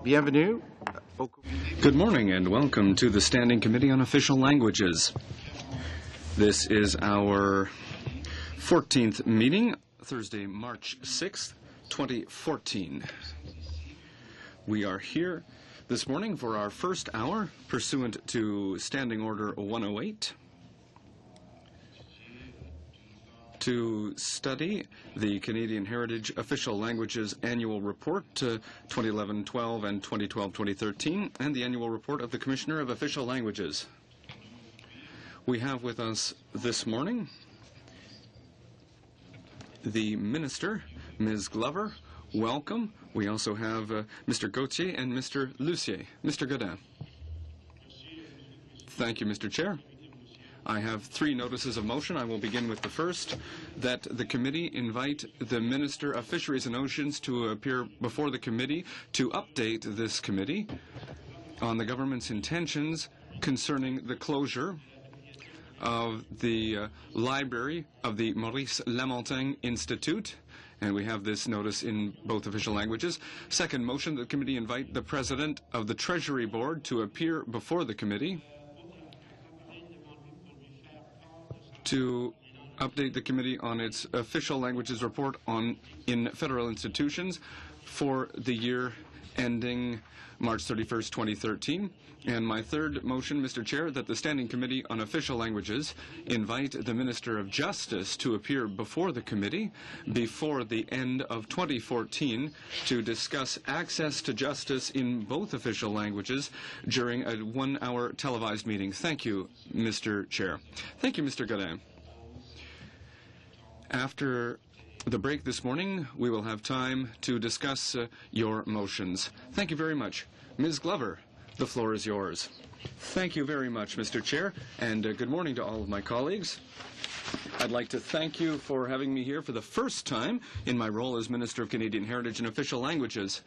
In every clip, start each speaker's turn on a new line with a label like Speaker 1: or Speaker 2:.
Speaker 1: Bienvenue.
Speaker 2: Good morning and welcome to the Standing Committee on Official Languages. This is our 14th meeting, Thursday, March 6th, 2014. We are here this morning for our first hour, pursuant to Standing Order 108, to study the Canadian Heritage Official Languages Annual Report 2011-12 and 2012-2013, and the Annual Report of the Commissioner of Official Languages. We have with us this morning the Minister, Ms. Glover. Welcome. We also have Mr. Gauthier and Mr. Lucier. Mr. Godin. Thank you, Mr. Chair. I have 3 notices of motion. I will begin with the first, that the committee invite the Minister of Fisheries and Oceans to appear before the committee to update this committee on the government's intentions concerning the closure of the library of the Maurice Lamontagne Institute, and we have this notice in both official languages. Second motion, the committee invite the President of the Treasury Board to appear before the committee to update the committee on its official languages report in federal institutions for the year ending March 31st, 2013. And my third motion, Mr. Chair, that the Standing Committee on Official Languages invite the Minister of Justice to appear before the committee before the end of 2014 to discuss access to justice in both official languages during a 1-hour televised meeting. Thank you, Mr. Chair. Thank you, Mr. Godin. After the break this morning, we will have time to discuss your motions. Thank you very much. Ms. Glover, the floor is yours. Thank you very much, Mr. Chair, and good morning to all of my colleagues. I'd like to thank you for having me here for the first time in my role as Minister of Canadian Heritage and Official Languages.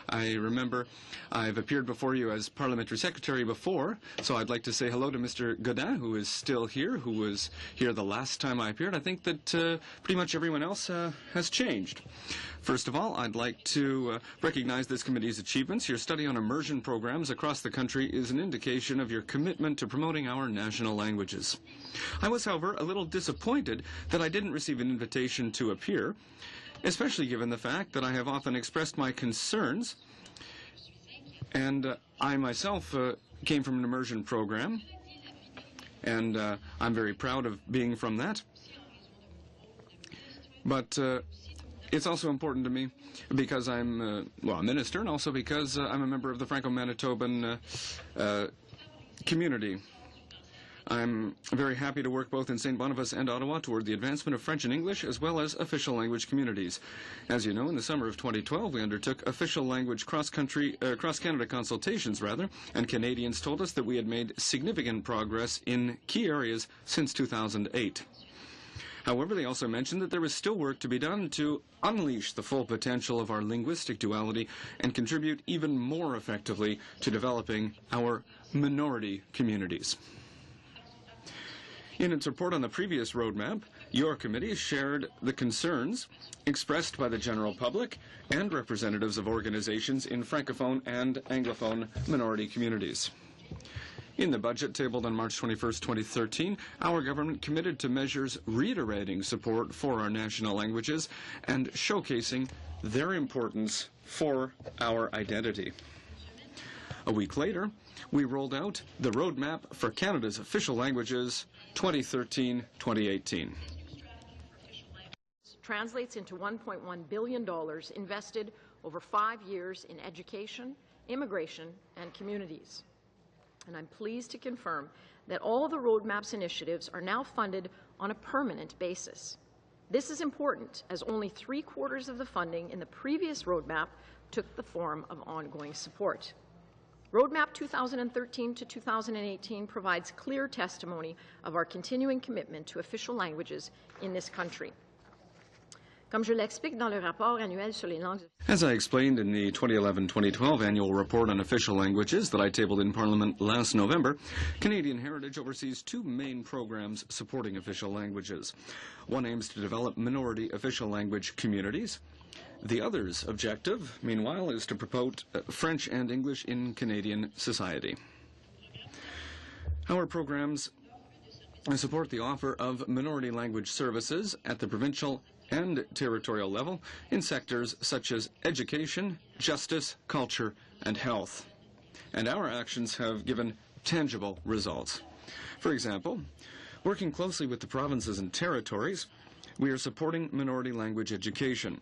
Speaker 2: I remember I've appeared before you as Parliamentary Secretary before, so I'd like to say hello to Mr. Godin, who is still here, who was here the last time I appeared. I think that pretty much everyone else has changed. First of all, I'd like to recognize this committee's achievements. Your study on immersion programs across the country is an indication of your commitment to promoting our national languages. I was, however, a little disappointed that I didn't receive an invitation to appear, especially given the fact that I have often expressed my concerns, and I myself came from an immersion program, and I'm very proud of being from that. But it's also important to me because I'm a minister, and also because I'm a member of the Franco-Manitoban community. I'm very happy to work both in St. Boniface and Ottawa toward the advancement of French and English, as well as official language communities. As you know, in the summer of 2012, we undertook official language cross-Canada consultations, and Canadians told us that we had made significant progress in key areas since 2008. However, they also mentioned that there was still work to be done to unleash the full potential of our linguistic duality and contribute even more effectively to developing our minority communities. In its report on the previous roadmap, your committee shared the concerns expressed by the general public and representatives of organizations in Francophone and Anglophone minority communities. In the budget tabled on March 21st, 2013, our government committed to measures reiterating support for our national languages and showcasing their importance for our identity. A week later, we rolled out the Roadmap for Canada's Official Languages 2013-2018.
Speaker 1: Translates into $1.1 billion invested over 5 years in education, immigration, and communities. And I'm pleased to confirm that all the Roadmap's initiatives are now funded on a permanent basis. This is important, as only 3/4 of the funding in the previous Roadmap took the form of ongoing support. Roadmap 2013 to 2018 provides clear testimony of our continuing commitment to official languages in this country.
Speaker 2: As I explained in the 2011-2012 Annual Report on Official Languages that I tabled in Parliament last November, Canadian Heritage oversees 2 main programs supporting official languages. One aims to develop minority official language communities. The other's objective, meanwhile, is to promote French and English in Canadian society. Our programs support the offer of minority language services at the provincial and territorial level in sectors such as education, justice, culture, and health. and our actions have given tangible results. For example, working closely with the provinces and territories, we are supporting minority language education.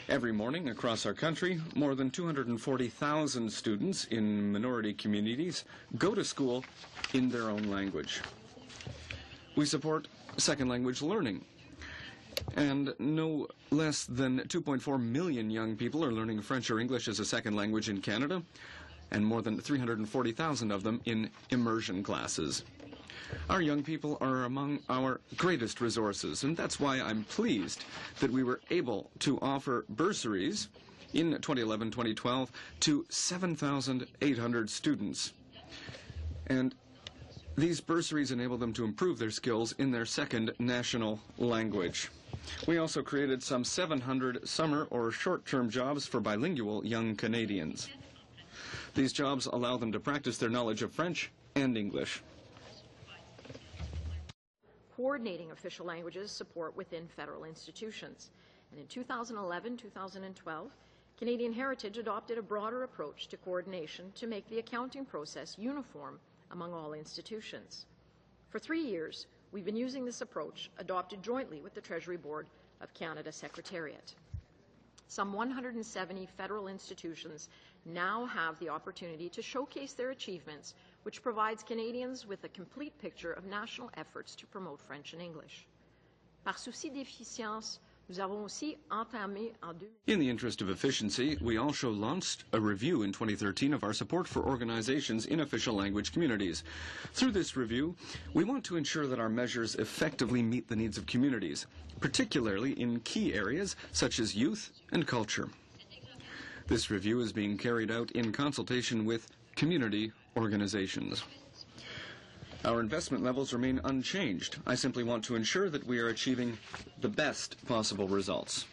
Speaker 2: Every morning across our country, more than 240,000 students in minority communities go to school in their own language. We support second language learning, and no less than 2.4 million young people are learning French or English as a second language in Canada, and more than 340,000 of them in immersion classes. Our young people are among our greatest resources, and that's why I'm pleased that we were able to offer bursaries in 2011-2012 to 7,800 students. And these bursaries enable them to improve their skills in their second national language. We also created some 700 summer or short-term jobs for bilingual young Canadians. These jobs allow them to practice their knowledge of French and English.
Speaker 1: Coordinating official languages support within federal institutions. And in 2011-2012, Canadian Heritage adopted a broader approach to coordination to make the accounting process uniform among all institutions. For 3 years, we've been using this approach, adopted jointly with the Treasury Board of Canada Secretariat. Some 170 federal institutions now have the opportunity to showcase their achievements, which provides Canadians with a complete picture of national efforts to promote French and English. Par souci d'efficience, nous avons aussi entamé en 2000.
Speaker 2: In the interest of efficiency, we also launched a review in 2013 of our support for organizations in official language communities. Through this review, we want to ensure that our measures effectively meet the needs of communities, particularly in key areas such as youth and culture. This review is being carried out in consultation with community organizations. Our investment levels remain unchanged. I simply want to ensure that we are achieving the best possible results.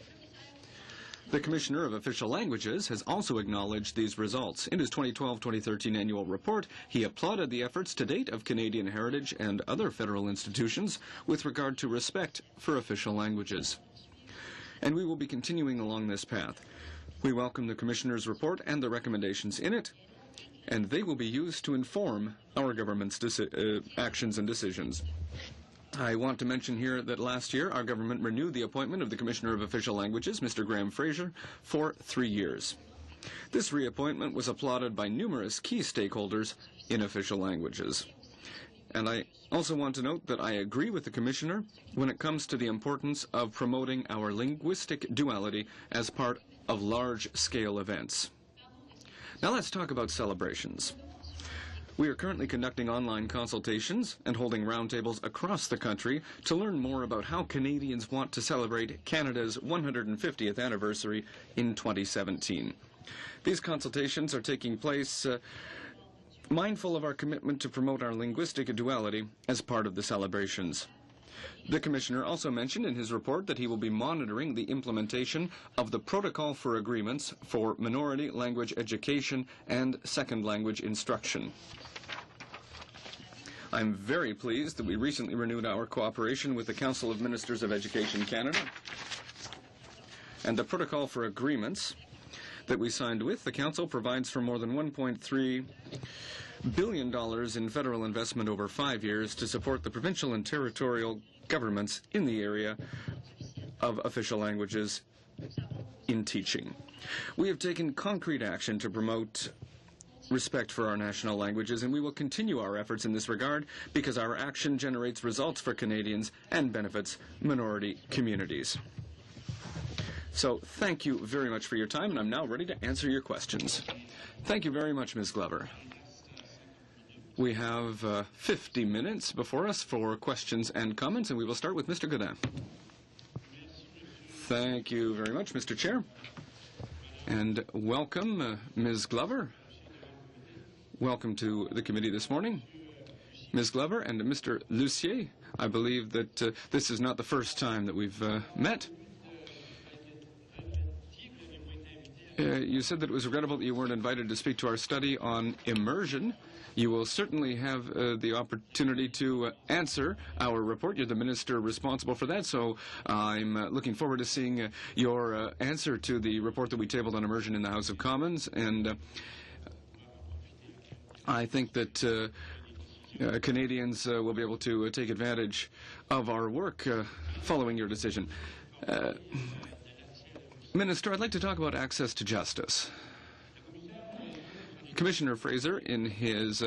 Speaker 2: The Commissioner of Official Languages has also acknowledged these results. In his 2012-2013 annual report, he applauded the efforts to date of Canadian Heritage and other federal institutions with regard to respect for official languages. And we will be continuing along this path. We welcome the Commissioner's report and the recommendations in it, and they will be used to inform our government's actions and decisions. I want to mention here that last year our government renewed the appointment of the Commissioner of Official Languages, Mr. Graham Fraser, for 3 years. This reappointment was applauded by numerous key stakeholders in official languages. And I also want to note that I agree with the Commissioner when it comes to the importance of promoting our linguistic duality as part of large-scale events. Now let's talk about celebrations. We are currently conducting online consultations and holding roundtables across the country to learn more about how Canadians want to celebrate Canada's 150th anniversary in 2017. These consultations are taking place mindful of our commitment to promote our linguistic duality as part of the celebrations. The Commissioner also mentioned in his report that he will be monitoring the implementation of the Protocol for Agreements for Minority Language Education and Second Language Instruction. I'm very pleased that we recently renewed our cooperation with the Council of Ministers of Education Canada, and the Protocol for Agreements that we signed with the Council provides for more than $1.3 billion in federal investment over 5 years to support the provincial and territorial governments in the area of official languages in teaching. We have taken concrete action to promote respect for our national languages, and we will continue our efforts in this regard because our action generates results for Canadians and benefits minority communities. So thank you very much for your time, and I'm now ready to answer your questions. Thank you very much, Ms. Glover. We have 50 minutes before us for questions and comments, and we will start with Mr. Godin. Thank you very much, Mr. Chair. And welcome, Ms. Glover. Welcome to the committee this morning. Ms. Glover and Mr. Lucier, I believe that this is not the first time that we've met. You said that it was regrettable that you weren't invited to speak to our study on immersion. You will certainly have the opportunity to answer our report. You're the minister responsible for that, so I'm looking forward to seeing your answer to the report that we tabled on immersion in the House of Commons. And I think that Canadians will be able to take advantage of our work following your decision. Minister, I'd like to talk about access to justice. Commissioner Fraser, in his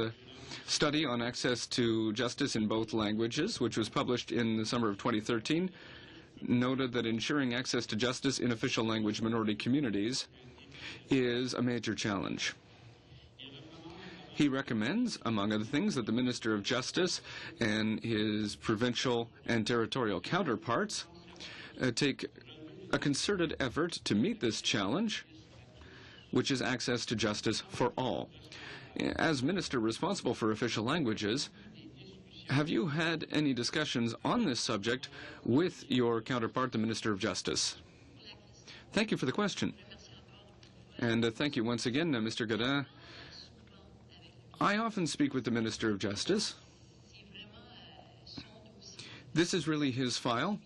Speaker 2: study on access to justice in both languages, which was published in the summer of 2013, noted that ensuring access to justice in official language minority communities is a major challenge. He recommends, among other things, that the Minister of Justice and his provincial and territorial counterparts take a concerted effort to meet this challenge, which is access to justice for all. As Minister responsible for official languages, have you had any discussions on this subject with your counterpart, the Minister of Justice? Thank you for the question. And thank you once again, Mr. Godin. I often speak with the Minister of Justice. This is really his file,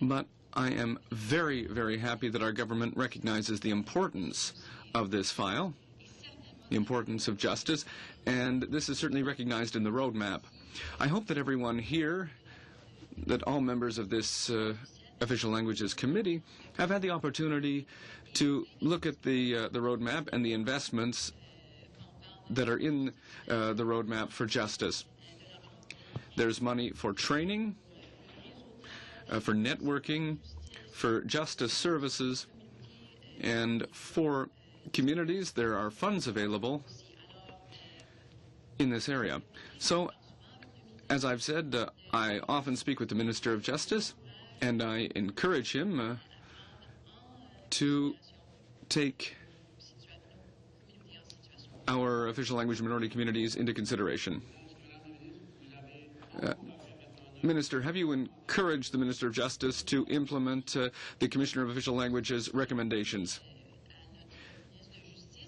Speaker 2: but I am very, very happy that our government recognizes the importance of this file, the importance of justice, and this is certainly recognized in the roadmap. I hope that everyone here, that all members of this Official Languages Committee, have had the opportunity to look at the roadmap and the investments that are in the roadmap for justice. There's money for training, for networking, for justice services, and for communities there are funds available in this area. So, as I've said, I often speak with the Minister of Justice, and I encourage him to take our official language minority communities into consideration. Minister, have you encouraged the Minister of Justice to implement the Commissioner of Official Languages recommendations?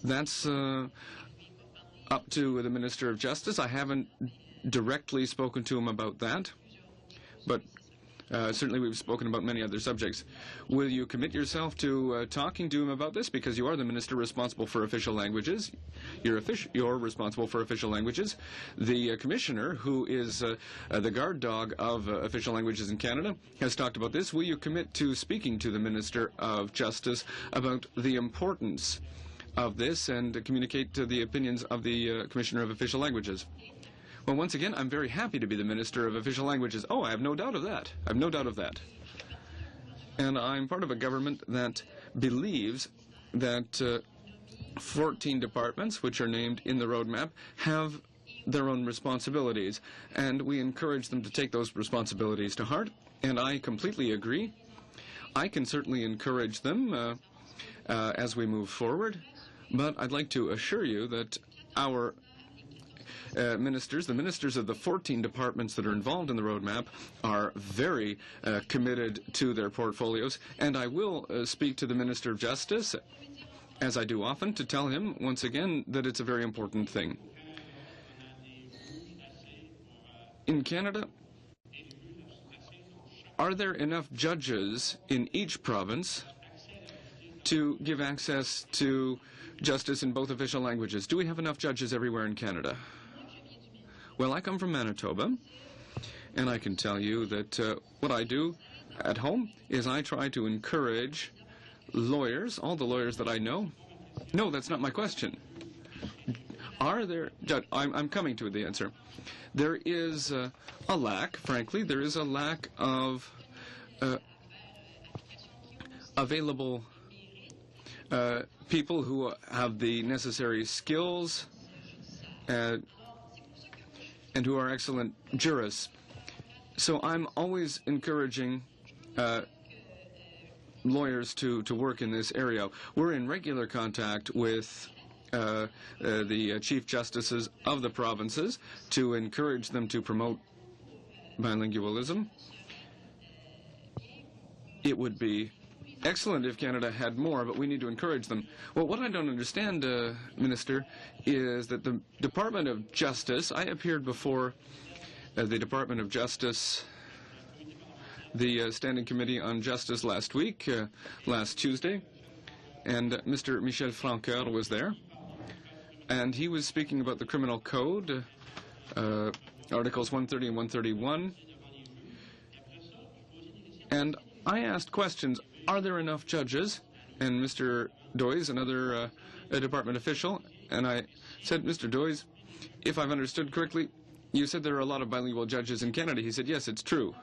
Speaker 2: That's up to the Minister of Justice. I haven't directly spoken to him about that, but certainly we've spoken about many other subjects. Will you commit yourself to talking to him about this, because you are the Minister responsible for official languages? You're responsible for official languages. The Commissioner, who is the guard dog of official languages in Canada, has talked about this. Will you commit to speaking to the Minister of Justice about the importance of this and communicate to the opinions of the Commissioner of Official Languages? Well, once again, I'm very happy to be the Minister of Official Languages. Oh, I have no doubt of that. I have no doubt of that. And I'm part of a government that believes that 14 departments, which are named in the roadmap, have their own responsibilities. And we encourage them to take those responsibilities to heart. And I completely agree. I can certainly encourage them as we move forward. But I'd like to assure you that our ministers, the ministers of the 14 departments that are involved in the roadmap, are very committed to their portfolios, and I will speak to the Minister of Justice, as I do often, to tell him once again that it's a very important thing. In Canada, are there enough judges in each province to give access to justice in both official languages? Do we have enough judges everywhere in Canada? Well, I come from Manitoba, and I can tell you that what I do at home is I try to encourage lawyers, all the lawyers that I know. No, that's not my question. Are there... I'm coming to the answer. There is a lack, frankly, there is a lack of available people who have the necessary skills and who are excellent jurists. So I'm always encouraging lawyers to work in this area. We're in regular contact with the Chief Justices of the provinces to encourage them to promote bilingualism. It would be excellent if Canada had more, but we need to encourage them. Well, what I don't understand, Minister, is that the Department of Justice, I appeared before the Department of Justice, the Standing Committee on Justice last week, last Tuesday, and Mr. Michel Francoeur was there. and he was speaking about the criminal code, Articles 130 and 131. And I asked questions, are there enough judges? And Mr. Doyes, another department official, and I said, Mr. Doyes, if I've understood correctly, you said there are a lot of bilingual judges in Canada. He said, yes, it's true.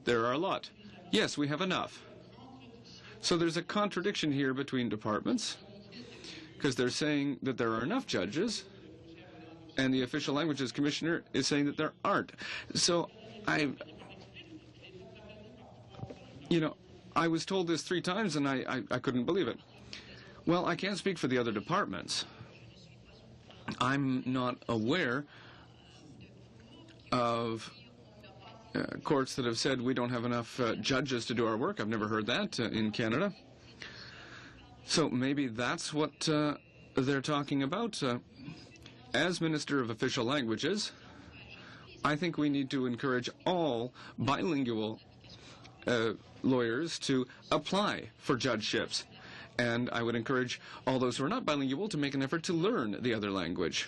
Speaker 2: There are a lot. Yes, we have enough. So there's a contradiction here between departments, because they're saying that there are enough judges, and the official languages commissioner is saying that there aren't. So I was told this 3 times, and I couldn't believe it. Well, I can't speak for the other departments. I'm not aware of courts that have said we don't have enough judges to do our work. I've never heard that in Canada. So maybe that's what they're talking about. As Minister of Official Languages, I think we need to encourage all bilingual lawyers to apply for judgeships. And I would encourage all those who are not bilingual to make an effort to learn the other language.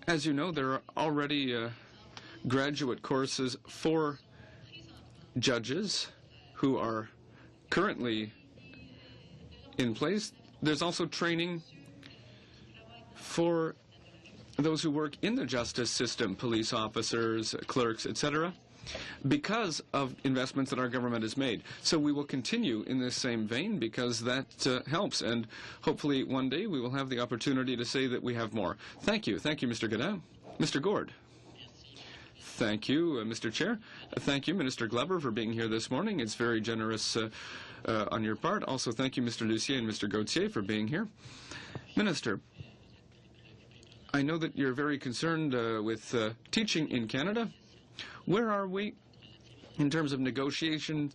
Speaker 2: As you know, there are already graduate courses for judges who are currently in place. There's also training for those who work in the justice system, police officers, clerks, etc., because of investments that our government has made. So we will continue in this same vein because that helps, and hopefully one day we will have the opportunity to say that we have more. Thank you. Thank you, Mr. Godin. Mr. Gord. Thank you, Mr. Chair. Thank you, Minister Glover, for being here this morning. It's very generous on your part. Also, thank you, Mr. Lucier and Mr. Gauthier, for being here. Minister, I know that you're very concerned with teaching in Canada. Where are we in terms of negotiation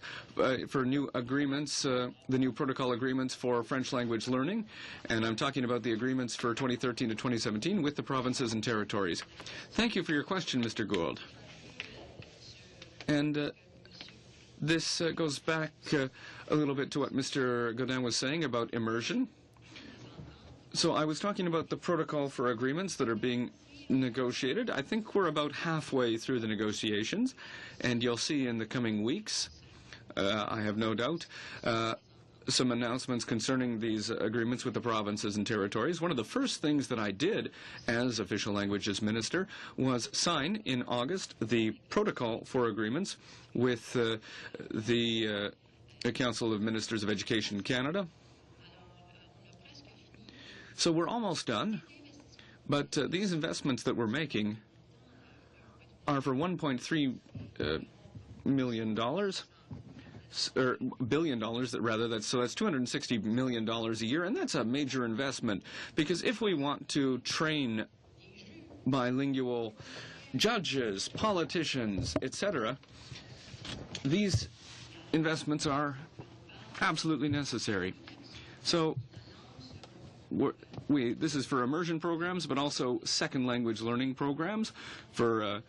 Speaker 2: for new agreements, the new protocol agreements for French language learning? And I'm talking about the agreements for 2013 to 2017 with the provinces and territories. Thank you for your question, Mr. Gould. And this goes back a little bit to what Mr. Godin was saying about immersion. So I was talking about the protocol for agreements that are being negotiated. I think we're about halfway through the negotiations, and you'll see in the coming weeks, I have no doubt, some announcements concerning these agreements with the provinces and territories. One of the first things that I did as Official Languages Minister was sign in August the protocol for agreements with the Council of Ministers of Education Canada. So we're almost done. But these investments that we're making are for $1.3 million, or billion dollars, rather. That's $260 million a year, and that's a major investment. Because if we want to train bilingual judges, politicians, etc., these investments are absolutely necessary. So this is for immersion programs, but also second language learning programs for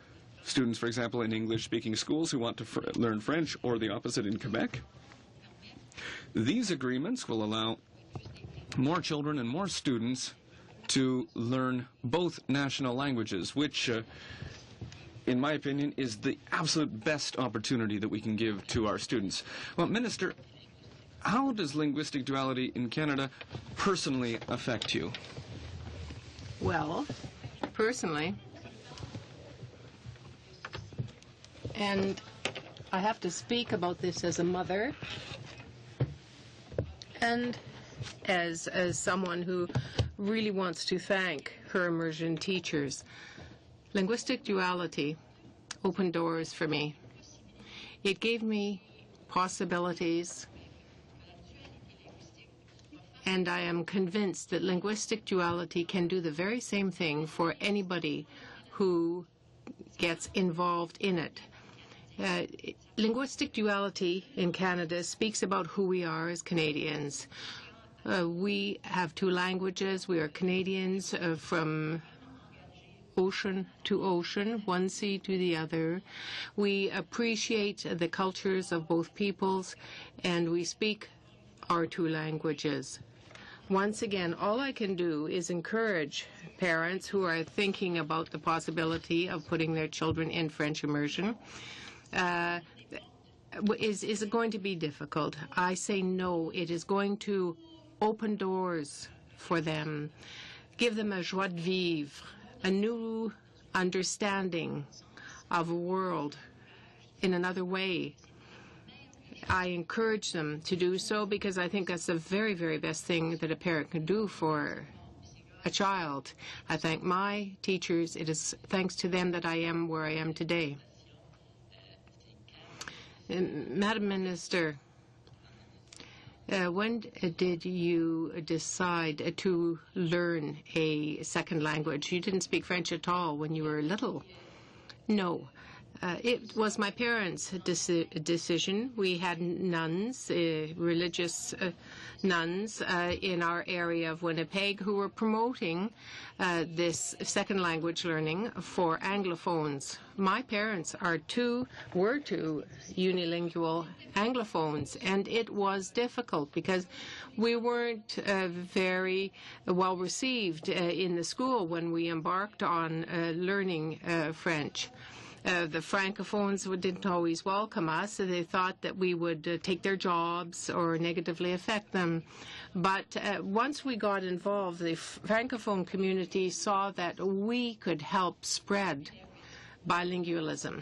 Speaker 2: students, for example, in English-speaking schools who want to learn French, or the opposite in Quebec. These agreements will allow more children and more students to learn both national languages, which, in my opinion, is the absolute best opportunity that we can give to our students. Well, Minister, how does linguistic duality in Canada personally affect you?
Speaker 3: Well, personally, and I have to speak about this as a mother and as someone who really wants to thank her immersion teachers. Linguistic duality opened doors for me. It gave me possibilities, and I am convinced that linguistic duality can do the very same thing for anybody who gets involved in it. Linguistic duality in Canada speaks about who we are as Canadians. We have 2 languages. We are Canadians from ocean to ocean, one sea to the other. We appreciate the cultures of both peoples, and we speak our 2 languages. once again, all I can do is encourage parents who are thinking about the possibility of putting their children in French immersion. Is it going to be difficult? I say no. It is going to open doors for them, give them a joie de vivre, a new understanding of a world in another way. I encourage them to do so because I think that's the very, very best thing that a parent can do for a child. I thank my teachers. It is thanks to them that I am where I am today. Madam Minister, when did you decide to learn a second language? You didn't speak French at all when you were little. No. It was my parents' decision. We had nuns, religious nuns in our area of Winnipeg who were promoting this second language learning for Anglophones. My parents were two unilingual Anglophones, and it was difficult because we weren't very well received in the school when we embarked on learning French. The Francophones didn't always welcome us. So they thought that we would take their jobs or negatively affect them. But once we got involved, the Francophone community saw that we could help spread bilingualism.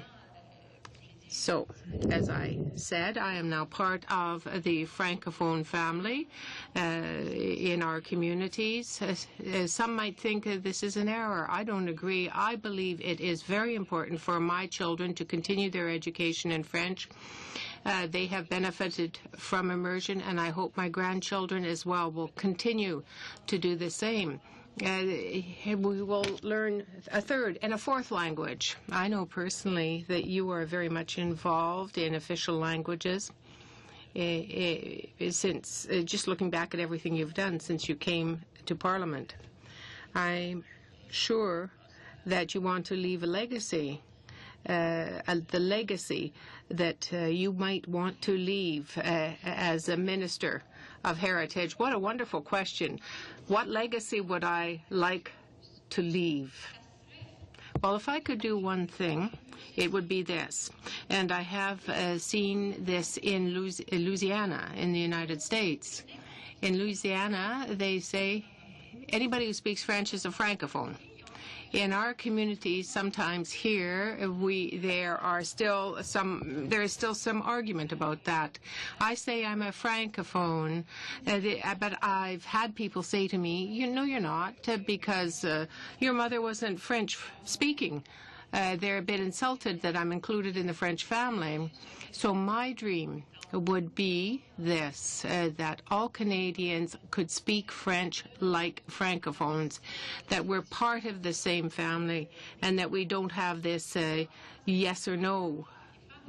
Speaker 3: So, as I said, I am now part of the Francophone family in our communities. Some might think that this is an error. I don't agree. I believe it is very important for my children to continue their education in French. They have benefited from immersion, and I hope my grandchildren as well will continue to do the same. We will learn a third and a fourth language. I know personally that you are very much involved in official languages since just looking back at everything you've done since you came to Parliament. I'm sure that you want to leave a legacy, the legacy that you might want to leave as a minister of heritage. What a wonderful question. What legacy would I like to leave? Well, if I could do one thing, it would be this. And I have seen this in Louisiana in the United States. In Louisiana, they say anybody who speaks French is a Francophone. In our communities, sometimes here, there is still some argument about that. I say I'm a Francophone, but I've had people say to me, you know you're not, because your mother wasn't French speaking. They're a bit insulted that I'm included in the French family. So my dream would be this, that all Canadians could speak French like Francophones, that we're part of the same family, and that we don't have this yes or no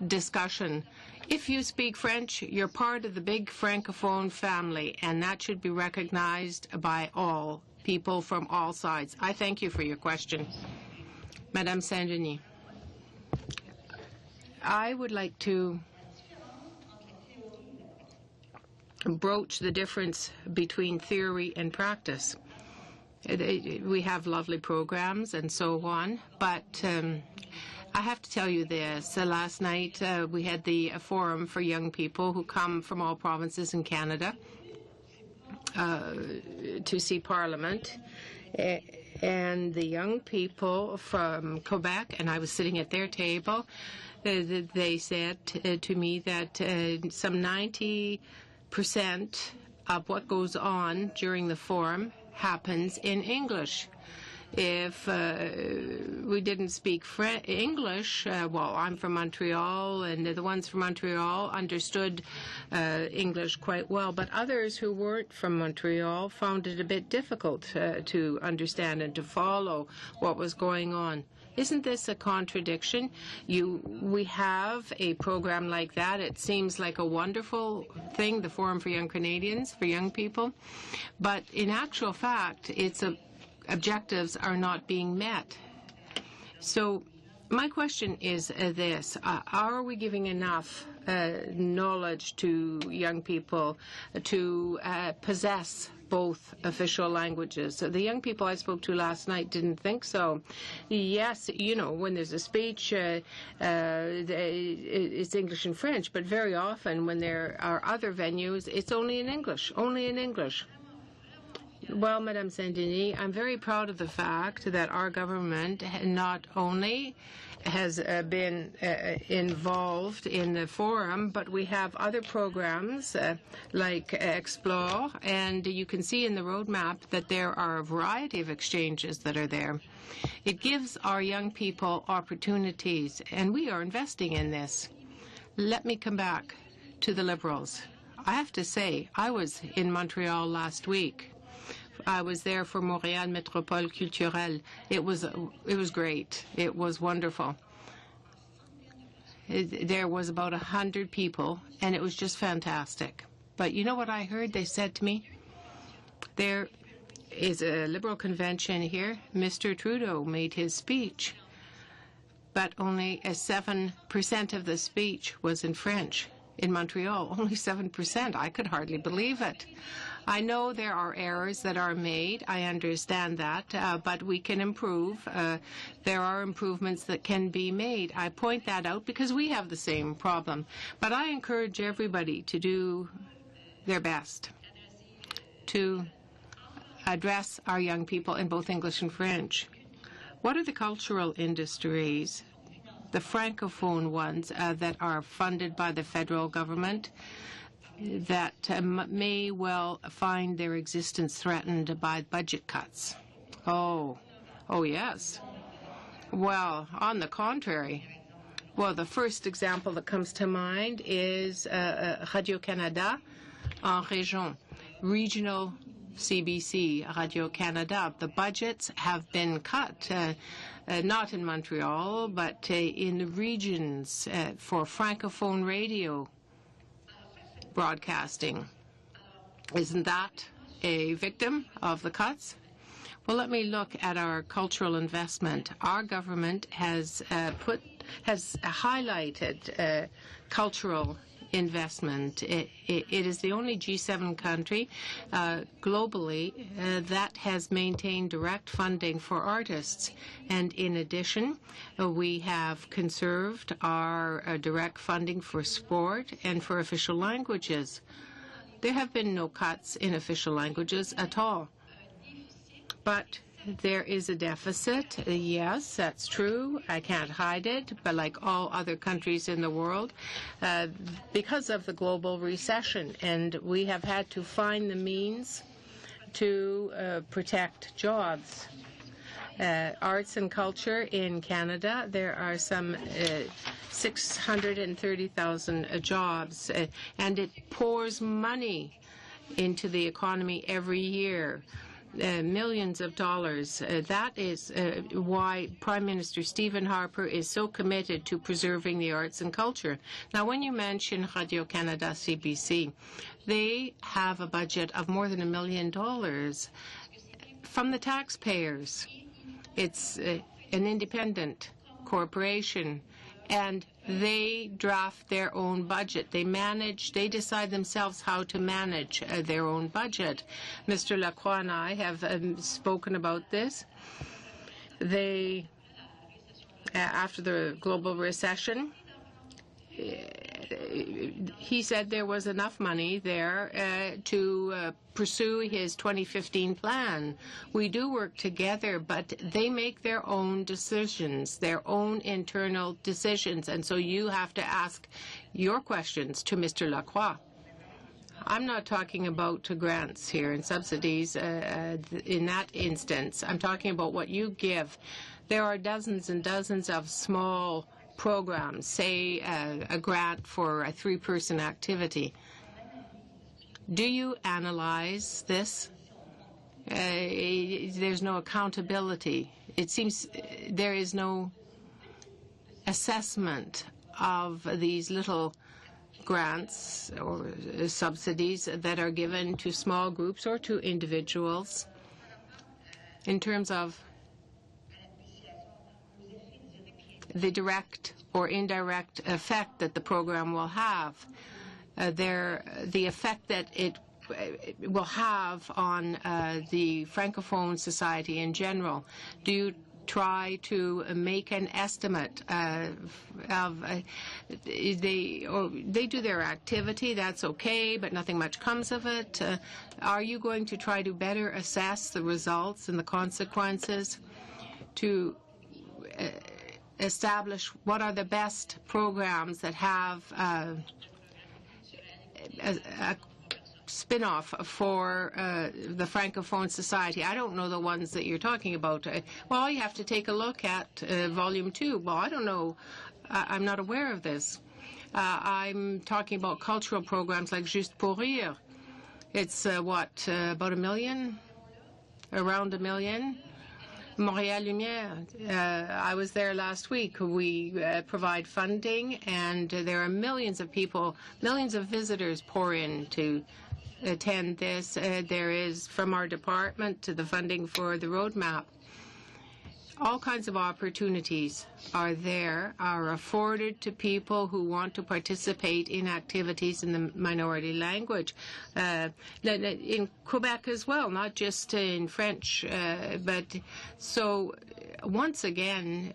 Speaker 3: discussion. If you speak French, you're part of the big Francophone family, and that should be recognized by all people from all sides. I thank you for your question. Madame Saint-Denis. I would like to broach the difference between theory and practice. We have lovely programs and so on, but I have to tell you this. Last night we had the forum for young people who come from all provinces in Canada to see Parliament. And the young people from Quebec, and I was sitting at their table, they said to me that some 90% of what goes on during the forum happens in English. If we didn't speak English, well, I'm from Montreal, and the ones from Montreal understood English quite well, but others who weren't from Montreal found it a bit difficult to understand and to follow what was going on. Isn't this a contradiction? We have a program like that. It seems like a wonderful thing, the Forum for Young Canadians, for young people, but in actual fact, its objectives are not being met. So my question is this. Are we giving enough knowledge to young people to possess both official languages. So the young people I spoke to last night didn't think so. Yes, you know, when there's a speech, it's English and French, but very often when there are other venues, it's only in English, only in English. Well, Madame Saint-Denis, I'm very proud of the fact that our government not only has been involved in the forum, but we have other programs like Explore, and you can see in the roadmap that there are a variety of exchanges that are there. It gives our young people opportunities, and we are investing in this. Let me come back to the Liberals. I have to say, I was in Montreal last week. I was there for Montréal Métropole Culturelle. It was great. It was wonderful. There was about 100 people, and it was just fantastic. But you know what I heard? They said to me, there is a Liberal convention here. Mr. Trudeau made his speech, but only 7% of the speech was in French. In Montreal, only 7%. I could hardly believe it. I know there are errors that are made. I understand that, but we can improve. There are improvements that can be made. I point that out because we have the same problem. But I encourage everybody to do their best to address our young people in both English and French. What are the cultural industries, the Francophone ones that are funded by the federal government, that may well find their existence threatened by budget cuts? Oh, yes. Well, on the contrary. Well, the first example that comes to mind is Radio-Canada en région, regional CBC, Radio-Canada. The budgets have been cut, not in Montreal, but in the regions for Francophone radio broadcasting. Isn't that a victim of the cuts? Well, let me look at our cultural investment. Our government has highlighted cultural investment. It is the only G7 country globally that has maintained direct funding for artists. And in addition, we have conserved our direct funding for sport and for official languages. There have been no cuts in official languages at all. But there is a deficit. Yes, that's true. I can't hide it. But like all other countries in the world, because of the global recession, and we have had to find the means to protect jobs. Arts and culture in Canada, there are some 630,000 jobs, and it pours money into the economy every year. Millions of dollars. That is why Prime Minister Stephen Harper is so committed to preserving the arts and culture. Now, when you mention Radio-Canada CBC, they have a budget of more than $1 million from the taxpayers. It's an independent corporation, and they draft their own budget. They decide themselves how to manage their own budget. Mr. Lacroix and I have spoken about this. They, after the global recession, he said there was enough money there to pursue his 2015 plan. We do work together, but they make their own decisions, their own internal decisions, and so you have to ask your questions to Mr. Lacroix. I'm not talking about grants here and subsidies in that instance. I'm talking about what you give. There are dozens and dozens of small programs, say a grant for a 3-person activity. Do you analyze this? There's no accountability. It seems there is no assessment of these little grants or subsidies that are given to small groups or to individuals in terms of the direct or indirect effect that the program will have. The effect that it will have on the Francophone society in general? Do you try to make an estimate of they do their activity, that's okay, but nothing much comes of it? Are you going to try to better assess the results and the consequences to establish what are the best programs that have a spin-off for the Francophone Society? I don't know the ones that you're talking about. Well, you have to take a look at Volume 2. Well, I don't know. I'm not aware of this. I'm talking about cultural programs like Juste pour Rire. It's, about 1 million? Around 1 million? Montréal Lumière. I was there last week. We provide funding, and there are millions of people, millions of visitors pour in to attend this. There is, from our department, to the funding for the roadmap. All kinds of opportunities are there, are afforded to people who want to participate in activities in the minority language. In Quebec as well, not just in French. But so, once again,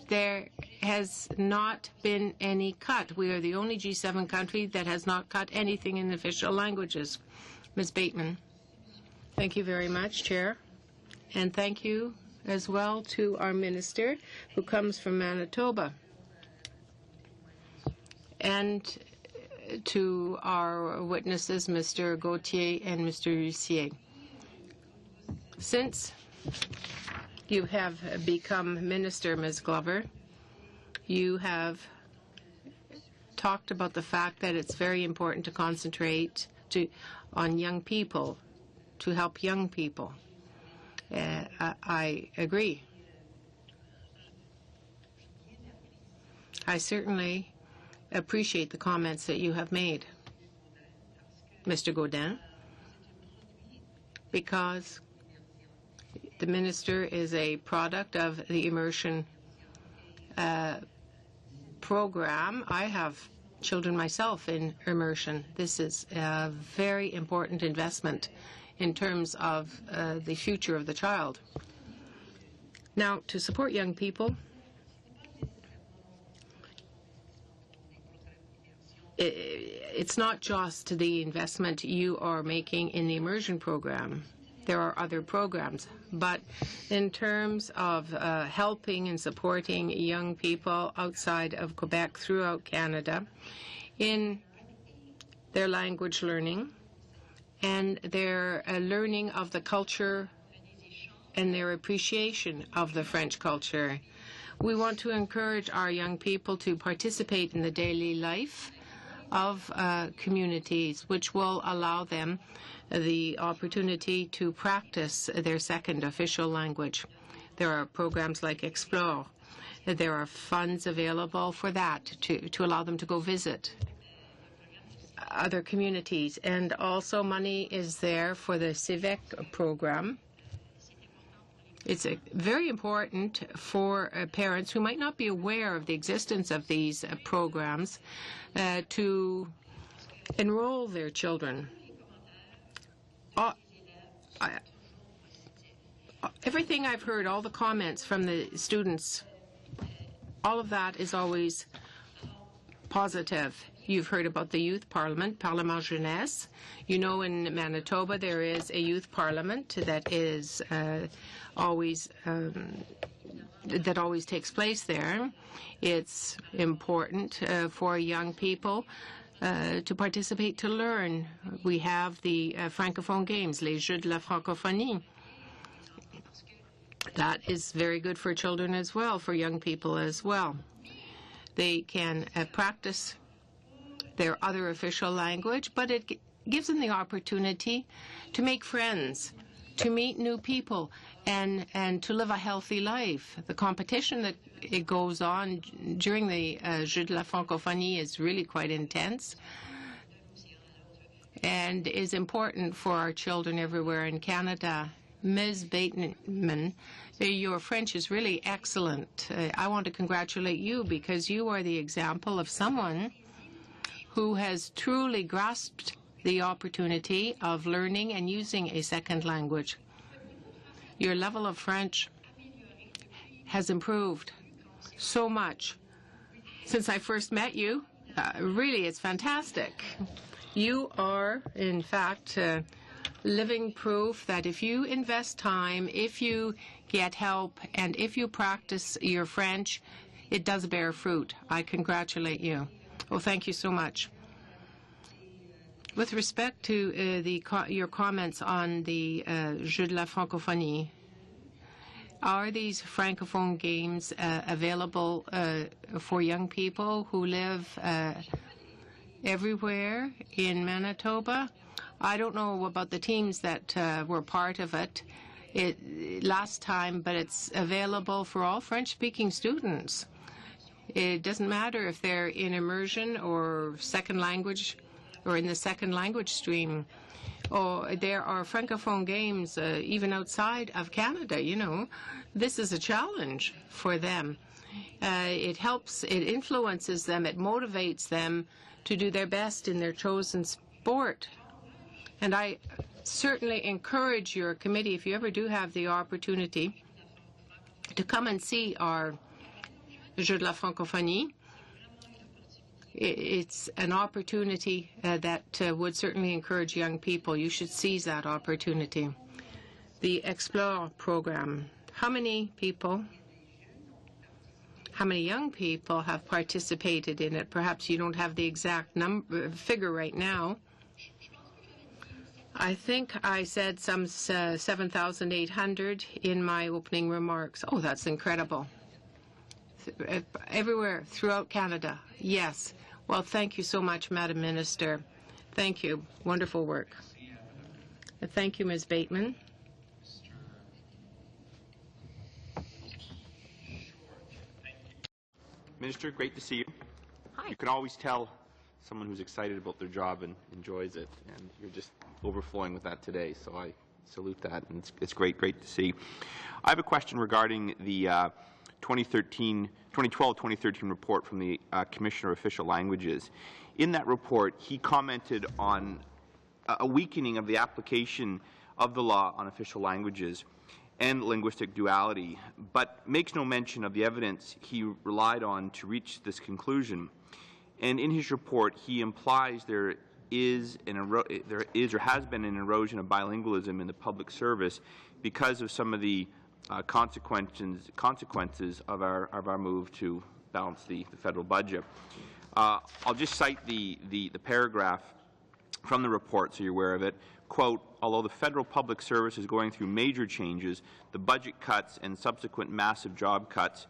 Speaker 3: there has not been any cut. We are the only G7 country that has not cut anything in official languages. Ms. Bateman. Thank you very much, Chair. And thank you as well to our minister who comes from Manitoba, and to our witnesses, Mr. Gauthier and Mr. Lucier. Since you have become minister, Ms. Glover, you have talked about the fact that it's very important to concentrate on young people, to help young people. I agree. I certainly appreciate the comments that you have made, Mr. Gaudin, because the minister is a product of the immersion program. I have children myself in immersion. This is a very important investment in terms of the future of the child. Now, to support young people, it's not just the investment you are making in the immersion program. There are other programs. But in terms of helping and supporting young people outside of Quebec, throughout Canada, in their language learning, and their learning of the culture and their appreciation of the French culture. We want to encourage our young people to participate in the daily life of communities, which will allow them the opportunity to practice their second official language. There are programs like Explore. There are funds available for that, to allow them to go visit other communities. And also money is there for the CIVEC program. It's very important for parents who might not be aware of the existence of these programs to enroll their children. Everything I've heard, all the comments from the students, all of that is always positive. You've heard about the Youth Parliament, Parlement Jeunesse. You know, in Manitoba there is a youth parliament that is always takes place there. It's important for young people to participate, to learn. We have the Francophone Games, les Jeux de la Francophonie. That is very good for children as well, for young people as well. They can practice their other official language, but it gives them the opportunity to make friends, to meet new people, and to live a healthy life. The competition that it goes on during the Jeux de la Francophonie is really quite intense and is important for our children everywhere in Canada. Ms. Bateman, your French is really excellent. I want to congratulate you because you are the example of someone who has truly grasped the opportunity of learning and using a second language. Your level of French has improved so much since I first met you. Really, it's fantastic. You are, in fact, living proof that if you invest time, if you get help, and if you practice your French, it does bear fruit. I congratulate you. Well, thank you so much. With respect to your comments on the Jeux de la Francophonie, are these Francophone games available for young people who live everywhere in Manitoba? I don't know about the teams that were part of it last time, but it's available for all French-speaking students. It doesn't matter if they're in immersion or second language or in the second language stream. Oh, there are Francophone games even outside of Canada, you know. This is a challenge for them. It helps, it influences them, it motivates them to do their best in their chosen sport. And I certainly encourage your committee, if you ever do have the opportunity, to come and see our Jeux de la Francophonie. It's an opportunity that would certainly encourage young people. You should seize that opportunity. The Explore program. How many young people have participated in it? Perhaps you don't have the exact figure right now. I think I said some 7,800 in my opening remarks. Oh, that's incredible. Everywhere throughout Canada. Yes. Well, thank you so much, Madam Minister. Thank you. Wonderful work. Thank you, Ms. Bateman.
Speaker 4: Minister, great to see you.
Speaker 1: Hi.
Speaker 4: You can always tell someone who's excited about their job and enjoys it, and you're just overflowing with that today, so I salute that, and it's great to see. I have a question regarding the 2012-2013 report from the Commissioner of Official Languages. In that report, he commented on a weakening of the application of the law on official languages and linguistic duality, but makes no mention of the evidence he relied on to reach this conclusion. And in his report, he implies there is or has been an erosion of bilingualism in the public service because of some of the consequences of our move to balance the federal budget. I'll just cite the paragraph from the report so you're aware of it. Quote, although the federal public service is going through major changes, the budget cuts and subsequent massive job cuts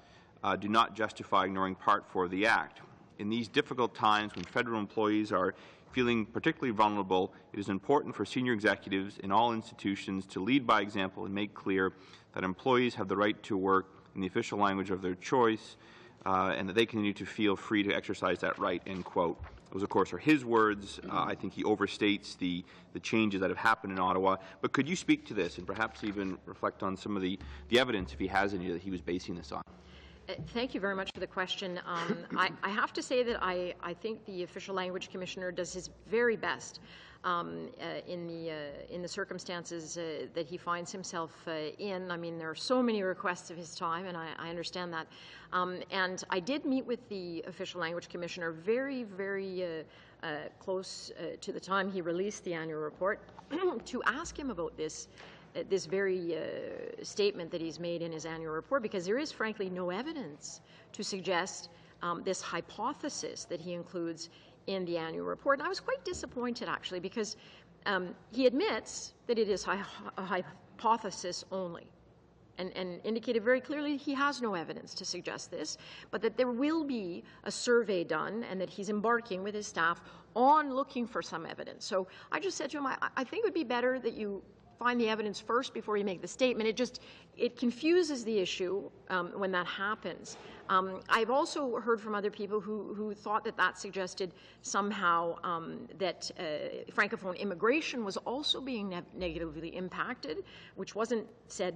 Speaker 4: do not justify ignoring Part 4 of the Act. In these difficult times when federal employees are feeling particularly vulnerable, it is important for senior executives in all institutions to lead by example and make clear that employees have the right to work in the official language of their choice and that they continue to feel free to exercise that right, end quote. Those, of course, are his words. I think he overstates the changes that have happened in Ottawa. But could you speak to this and perhaps even reflect on some of the evidence, if he has any, that he was basing this on?
Speaker 1: Thank you very much for the question. I have to say that I think the Official Language Commissioner does his very best in the circumstances that he finds himself in. I mean, there are so many requests of his time, and I understand that. And I did meet with the Official Language Commissioner very close to the time he released the annual report to ask him about this very statement that he's made in his annual report, because there is frankly no evidence to suggest this hypothesis that he includes in the annual report. And I was quite disappointed, actually, because he admits that it is a hypothesis only, and indicated very clearly he has no evidence to suggest this, but that there will be a survey done and that he's embarking with his staff on looking for some evidence. So I just said to him, I think it would be better that you find the evidence first before you make the statement. It confuses the issue when that happens. I've also heard from other people who thought that suggested somehow that Francophone immigration was also being negatively impacted, which wasn't said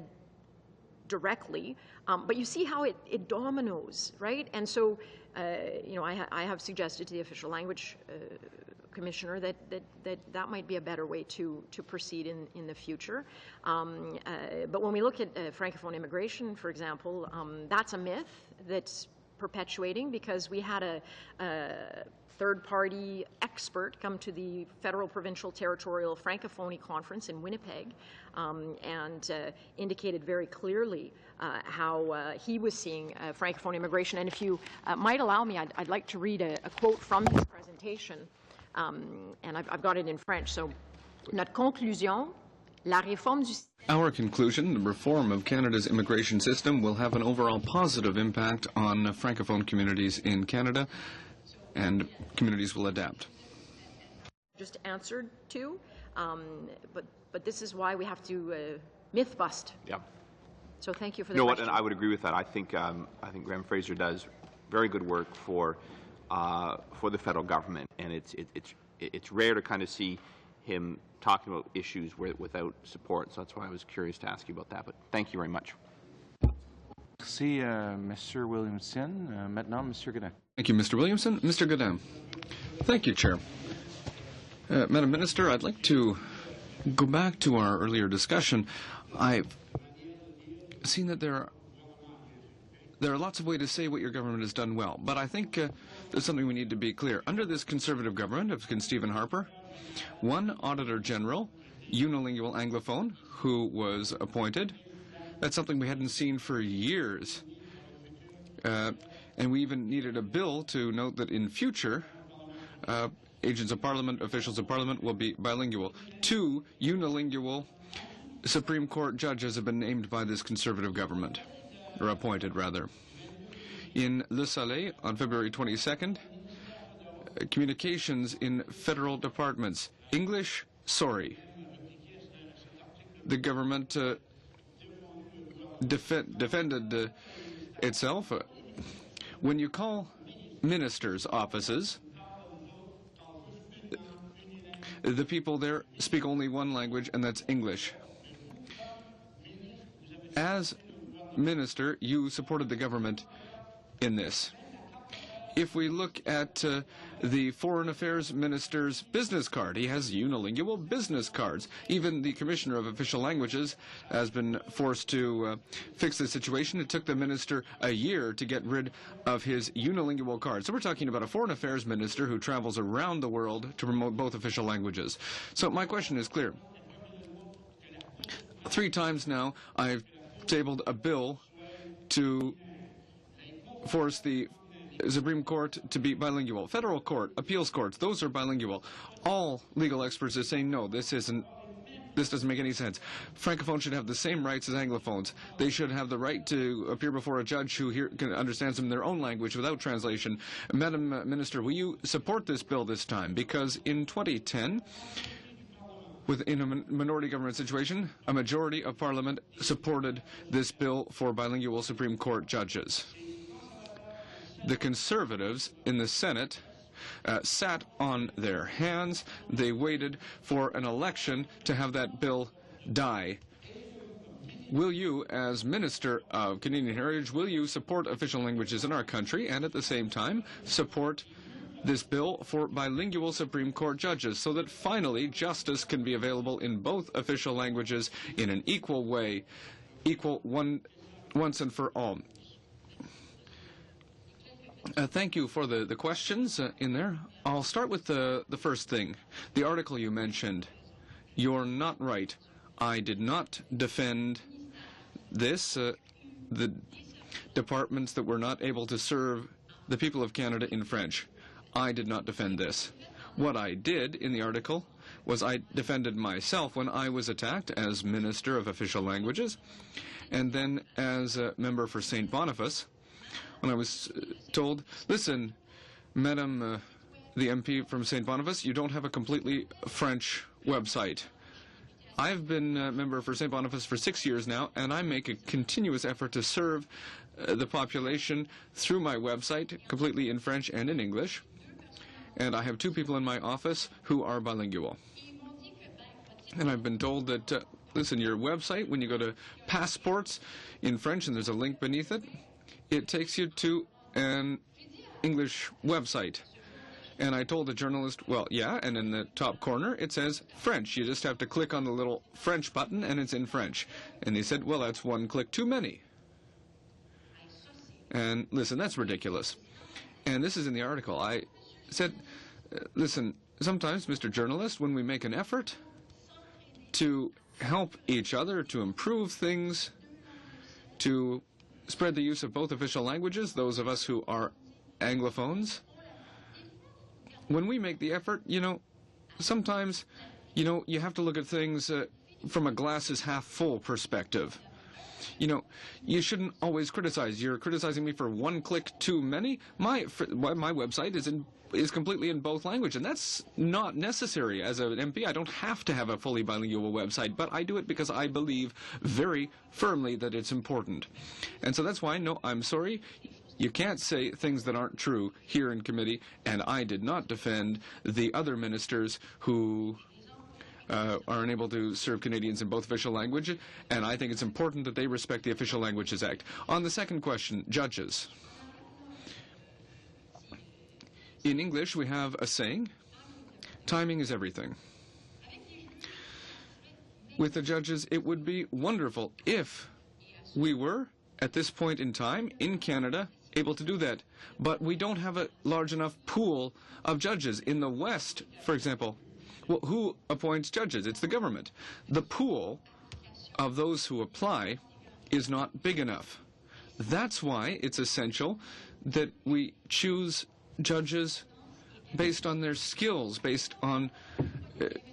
Speaker 1: directly, but you see how it dominoes, right? And so, you know, I have suggested to the Official Language Commissioner, that might be a better way to proceed in the future. But when we look at Francophone immigration, for example, that's a myth that's perpetuating, because we had a third-party expert come to the Federal Provincial Territorial Francophonie Conference in Winnipeg and indicated very clearly how he was seeing Francophone immigration. And if you might allow me, I'd like to read a quote from his presentation, and I've got it in French. So, notre conclusion, la réforme du...
Speaker 2: Our conclusion, the reform of Canada's immigration system will have an overall positive impact on Francophone communities in Canada, and communities will adapt.
Speaker 1: Just answered to, but this is why we have to myth bust.
Speaker 4: Yeah.
Speaker 1: So thank you for the
Speaker 4: You know what,
Speaker 1: question.
Speaker 4: and I would agree with that. I think Graham Fraser does very good work for the federal government, and it's rare to kind of see him talking about issues without support. So that's why I was curious to ask you about that. But thank you very much.
Speaker 5: Merci, Monsieur Williamson. Maintenant, Monsieur Godin.
Speaker 2: Thank you, Mr. Williamson. Mr. Godin. Thank you, Chair. Madam Minister, I'd like to go back to our earlier discussion. I've seen that there are lots of ways to say what your government has done well, but I think there's something we need to be clear. Under this Conservative government of Stephen Harper, one Auditor General, unilingual Anglophone, who was appointed. That's something we hadn't seen for years. And we even needed a bill to note that in future, agents of Parliament, officials of Parliament will be bilingual. 2 unilingual Supreme Court judges have been named by this Conservative government, or appointed rather. In Le Soleil on February 22nd, communications in federal departments. English, sorry. The government defended itself. When you call ministers' offices, the people there speak only one language, and that's English. As minister, you supported the government in this. If we look at the Foreign Affairs Minister's business card, he has unilingual business cards. Even the Commissioner of Official Languages has been forced to fix the situation. It took the minister a year to get rid of his unilingual card. So we're talking about a Foreign Affairs Minister who travels around the world to promote both official languages. So my question is clear. 3 times now I've tabled a bill to force the Supreme Court to be bilingual. Federal court, appeals courts, those are bilingual. All legal experts are saying, no, this doesn't make any sense. Francophones should have the same rights as Anglophones. They should have the right to appear before a judge who understands them in their own language without translation. Madam Minister, will you support this bill this time? Because in 2010, in a minority government situation, a majority of Parliament supported this bill for bilingual Supreme Court judges. The Conservatives in the Senate sat on their hands. They waited for an election to have that bill die. Will you, as Minister of Canadian Heritage, will you support official languages in our country and at the same time support this bill for bilingual Supreme Court judges so that finally justice can be available in both official languages in an equal way, once and for all? Thank you for the questions in there. I'll start with the first thing. The article you mentioned. You're not right. I did not defend this. The departments that were not able to serve the people of Canada in French. I did not defend this. What I did in the article was I defended myself when I was attacked as Minister of Official Languages, and then as a member for St. Boniface, when I was told, listen, Madam the MP from St. Boniface, you don't have a completely French website. I've been a member for St. Boniface for 6 years now, and I make a continuous effort to serve the population through my website, completely in French and in English. And I have 2 people in my office who are bilingual. And I've been told that, listen, your website, when you go to passports in French, and there's a link beneath it, it takes you to an English website. And I told the journalist, well, yeah, and in the top corner it says French. You just have to click on the little French button and it's in French. And he said, well, that's one click too many. And listen, that's ridiculous. And this is in the article. I said, listen, sometimes, Mr. Journalist, when we make an effort to help each other, to improve things, to spread the use of both official languages, those of us who are Anglophones, when we make the effort, sometimes, you have to look at things from a glass is half full perspective. You shouldn't always criticize. You're criticizing me for one click too many. My website is completely in both languages, and that's not necessary. As an MP, I don't have to have a fully bilingual website, but I do it because I believe very firmly that it's important. And so that's why, no, I'm sorry. You can't say things that aren't true here in committee, and I did not defend the other ministers who are unable to serve Canadians in both official languages, and I think it's important that they respect the Official Languages Act. On the second question, judges. In English, we have a saying, timing is everything. With the judges, it would be wonderful if we were, at this point in time, in Canada, able to do that. But we don't have a large enough pool of judges. In the West, for example, well, who appoints judges? It's the government. The pool of those who apply is not big enough. That's why it's essential that we choose judges based on their skills, based on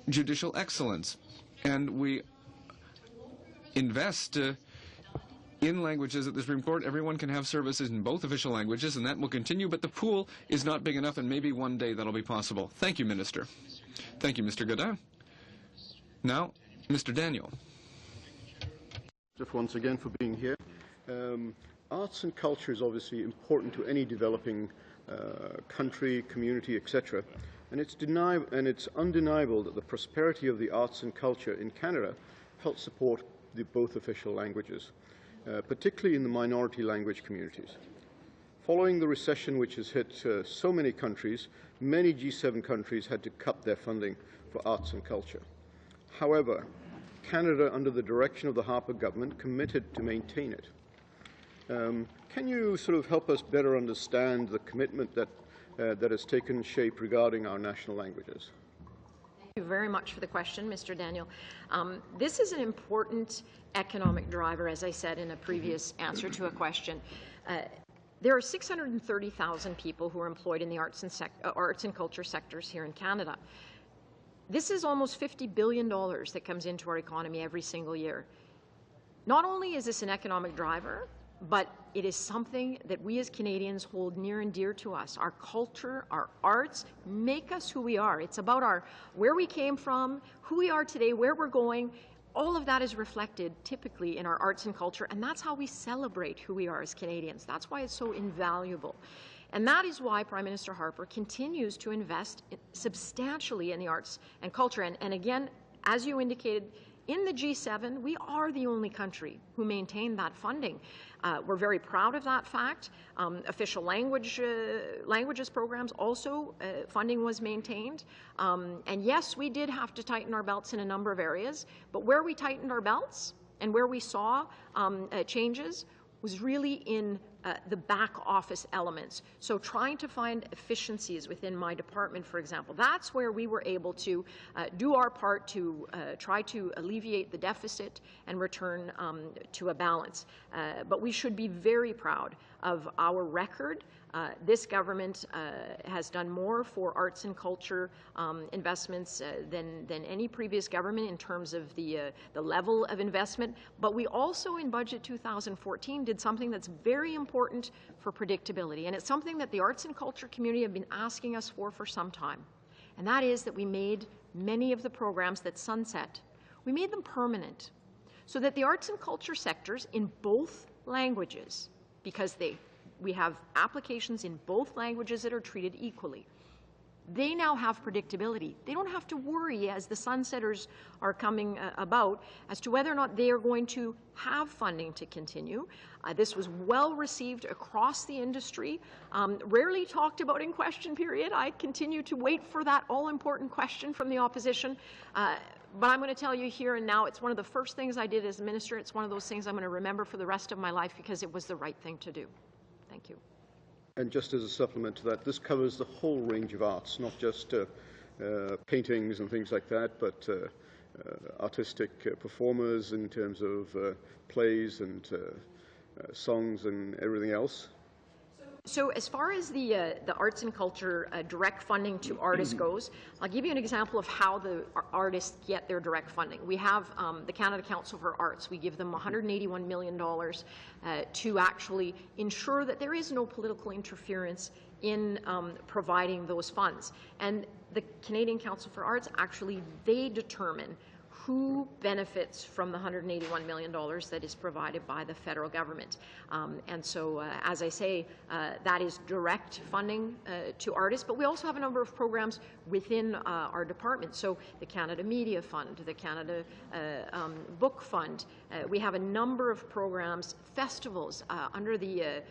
Speaker 2: judicial excellence. And we invest in languages at the Supreme Court. Everyone can have services in both official languages, and that will continue, but the pool is not big enough, and maybe one day that'll be possible. Thank you, Minister. Thank you, Mr. Godin. Now, Mr. Daniel.
Speaker 6: Once again for being here. Arts and culture is obviously important to any developing country, community, etc. And it's undeniable that the prosperity of the arts and culture in Canada helps support both official languages, particularly in the minority language communities. Following the recession which has hit so many countries, many G7 countries had to cut their funding for arts and culture. However, Canada, under the direction of the Harper government, committed to maintain it. Can you sort of help us better understand the commitment that has taken shape regarding our national languages?
Speaker 1: Thank you very much for the question, Mr. Daniel. This is an important economic driver, as I said in a previous answer to a question. There are 630,000 people who are employed in the arts and culture sectors here in Canada. This is almost $50 billion that comes into our economy every single year. Not only is this an economic driver, but it is something that we as Canadians hold near and dear to us. Our culture, our arts make us who we are. It's about where we came from, who we are today, where we're going. All of that is reflected typically in our arts and culture, and that's how we celebrate who we are as Canadians. That's why it's so invaluable. And that is why Prime Minister Harper continues to invest substantially in the arts and culture. And again, as you indicated, in the G7, we are the only country who maintain that funding. We're very proud of that fact. Official languages programs also, funding was maintained. And yes, we did have to tighten our belts in a number of areas, but where we tightened our belts and where we saw changes was really in the back office elements. So trying to find efficiencies within my department, for example, that's where we were able to do our part to try to alleviate the deficit and return to a balance. But we should be very proud of our record. This government has done more for arts and culture investments than any previous government in terms of the level of investment. But we also, in Budget 2014, did something that's very important for predictability. And it's something that the arts and culture community have been asking us for some time. And that is that we made many of the programs that sunset, we made them permanent, so that the arts and culture sectors in both languages, because we have applications in both languages that are treated equally. They now have predictability. They don't have to worry as the sunsetters are coming about as to whether or not they are going to have funding to continue. This was well received across the industry, rarely talked about in question period. I continue to wait for that all-important question from the opposition. But I'm going to tell you here and now, it's one of the first things I did as a minister. It's one of those things I'm going to remember for the rest of my life because it was the right thing to do. Thank you.
Speaker 6: And just as a supplement to that, this covers the whole range of arts, not just paintings and things like that, but artistic performers in terms of plays and songs and everything else.
Speaker 1: So as far as the arts and culture direct funding to artists goes, I'll give you an example of how the artists get their direct funding. We have the Canada Council for Arts. We give them $181 million to actually ensure that there is no political interference in providing those funds. And the Canadian Council for Arts, actually, they determine who benefits from the $181 million that is provided by the federal government. And so, as I say, that is direct funding to artists, but we also have a number of programs within our department. So the Canada Media Fund, the Canada Book Fund, we have a number of programs, festivals under the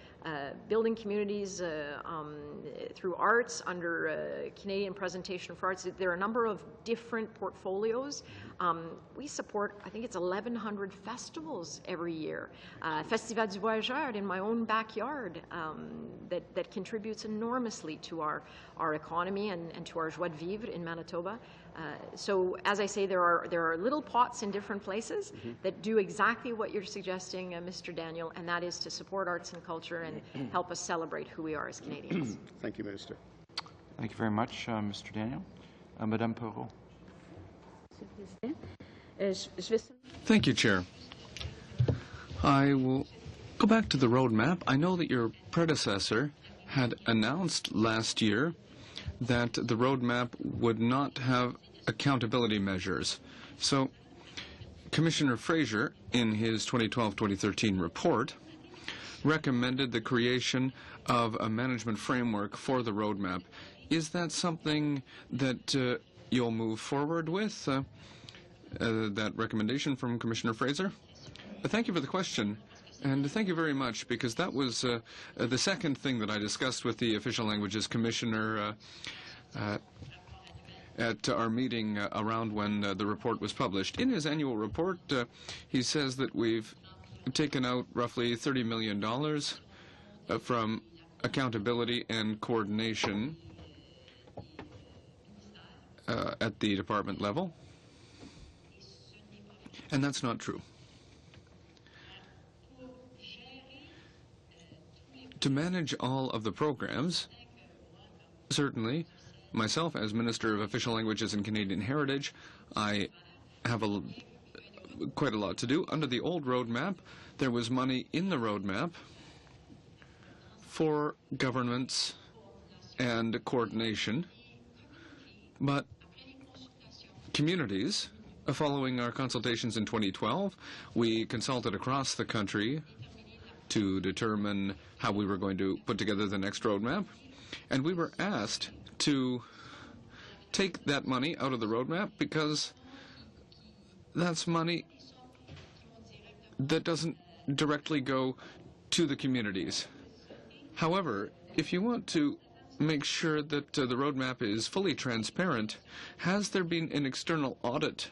Speaker 1: Building Communities through Arts, under Canadian Presentation for Arts. There are a number of different portfolios. We support, I think it's 1,100 festivals every year. Festival du Voyageur in my own backyard that contributes enormously to our economy and to our joie de vivre in Manitoba. So, as I say, there are little pots in different places that do exactly what you're suggesting, Mr. Daniel, and that is to support arts and culture and help us celebrate who we are as Canadians.
Speaker 6: Thank you, Minister.
Speaker 5: Thank you very much, Mr. Daniel. Madame Perrault.
Speaker 2: Thank you, Chair. I will go back to the roadmap. I know that your predecessor had announced last year that the roadmap would not have accountability measures. So Commissioner Fraser, in his 2012-2013 report, recommended the creation of a management framework for the roadmap. Is that something that you'll move forward with, that recommendation from Commissioner Fraser? Thank you for the question. And thank you very much, because that was the second thing that I discussed with the Official Languages Commissioner at our meeting around when the report was published. In his annual report, he says that we've taken out roughly $30 million from accountability and coordination at the department level. And that's not true. To manage all of the programs, certainly, myself as Minister of Official Languages and Canadian Heritage, I have quite a lot to do. Under the old roadmap, there was money in the roadmap for governments and coordination, but communities, following our consultations in 2012, we consulted across the country to determine how we were going to put together the next roadmap. And we were asked to take that money out of the roadmap because that's money that doesn't directly go to the communities. However, if you want to make sure that the roadmap is fully transparent, has there been an external audit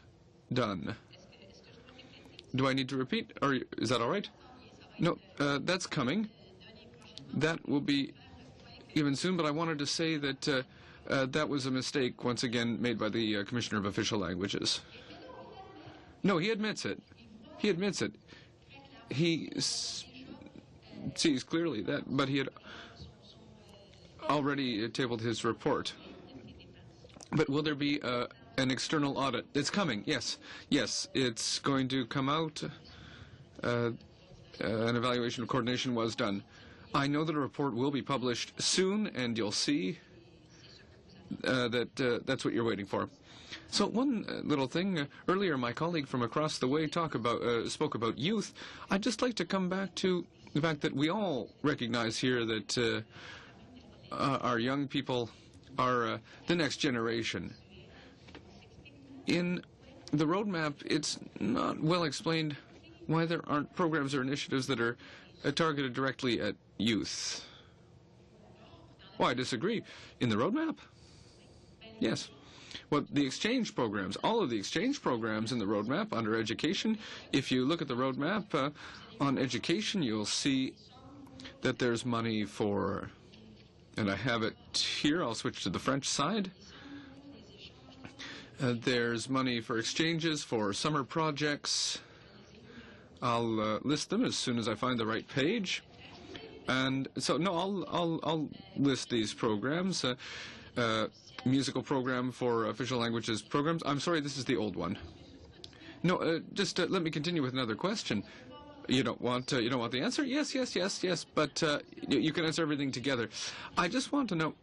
Speaker 2: done? Do I need to repeat, or is that all right? No, that's coming. That will be given soon, but I wanted to say that that was a mistake, once again, made by the Commissioner of Official Languages. No, he admits it. He admits it. He sees clearly that, but he had already tabled his report. But will there be an external audit? It's coming, yes. Yes, it's going to come out. An evaluation of coordination was done. I know that a report will be published soon, and you'll see that that's what you're waiting for. So one little thing, earlier my colleague from across the way spoke about youth. I'd just like to come back to the fact that we all recognize here that our young people are the next generation. In the roadmap, it's not well explained why there aren't programs or initiatives that are targeted directly at youth. Well, I disagree. In the roadmap? Yes. Well, the exchange programs, all of the exchange programs in the roadmap under education, if you look at the roadmap on education, you'll see that there's money for, and I have it here, I'll switch to the French side. There's money for exchanges, for summer projects. I'll list them as soon as I find the right page. And so, no, I'll list these programs. Musical program for official languages programs. I'm sorry, this is the old one. No, just let me continue with another question. You don't want the answer? Yes. But you can answer everything together. I just want to know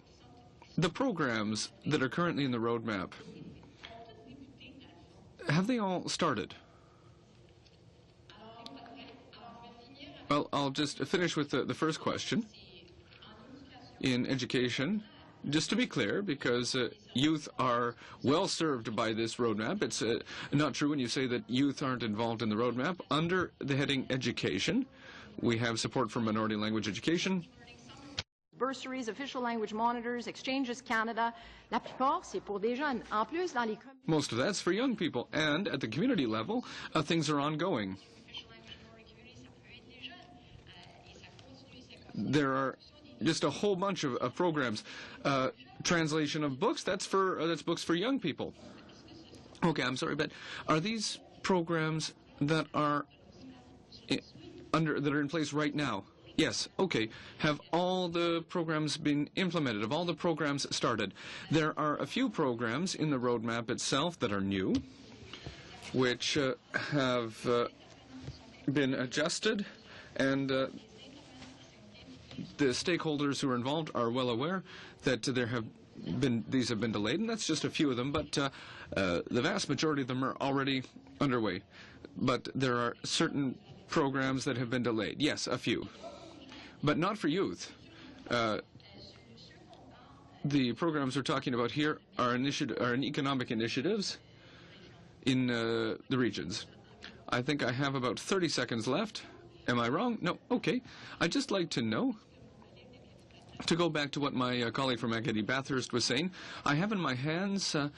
Speaker 2: the programs that are currently in the roadmap. Have they all started? Well, I'll just finish with the first question. In education, just to be clear, because youth are well served by this roadmap, it's not true when you say that youth aren't involved in the roadmap. Under the heading Education, we have support for minority language education.
Speaker 1: Bursaries, official language monitors, Exchanges Canada. La plupart, c'est pour des jeunes. En plus, dans les
Speaker 2: most of that's for young people, and at the community level, things are ongoing. There are just a whole bunch of programs. Translation of books, that's books for young people. Okay, I'm sorry, but are these programs that are in place right now? Yes, okay. Have all the programs been implemented? Have all the programs started? There are a few programs in the roadmap itself that are new, which have been adjusted, and the stakeholders who are involved are well aware that these have been delayed, and that's just a few of them, but the vast majority of them are already underway. But there are certain programs that have been delayed. Yes, a few. But not for youth. The programs we're talking about here are economic initiatives in the regions. I think I have about 30 seconds left. Am I wrong? No? Okay. I'd just like to know, to go back to what my colleague from Acadie Bathurst was saying, I have in my hands an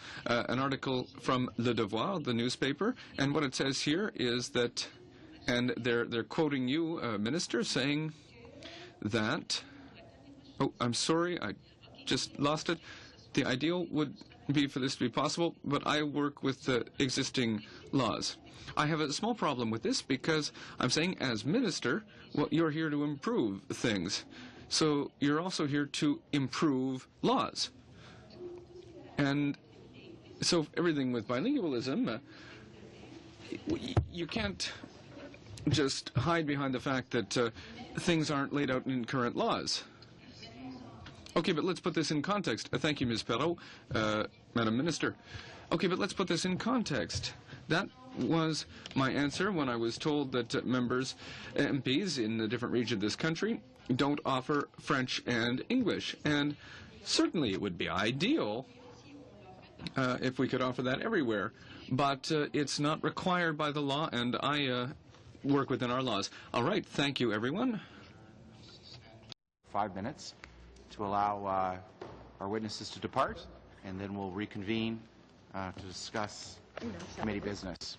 Speaker 2: article from Le Devoir, the newspaper, and what it says here is that, and they're quoting you, Minister, saying that, oh, I'm sorry, I just lost it. The ideal would be for this to be possible, but I work with the existing laws. I have a small problem with this because I'm saying as minister, well, you're here to improve things. So you're also here to improve laws. And so everything with bilingualism, you can't just hide behind the fact that things aren't laid out in current laws. Okay, but let's put this in context. Thank you, Ms. Perrault, Madam Minister. Okay, but let's put this in context. That was my answer when I was told that MPs in the different regions of this country don't offer French and English. And certainly it would be ideal if we could offer that everywhere. But it's not required by the law, and I work within our laws. All right, thank you, everyone.
Speaker 5: 5 minutes to allow our witnesses to depart, and then we'll reconvene to discuss committee business.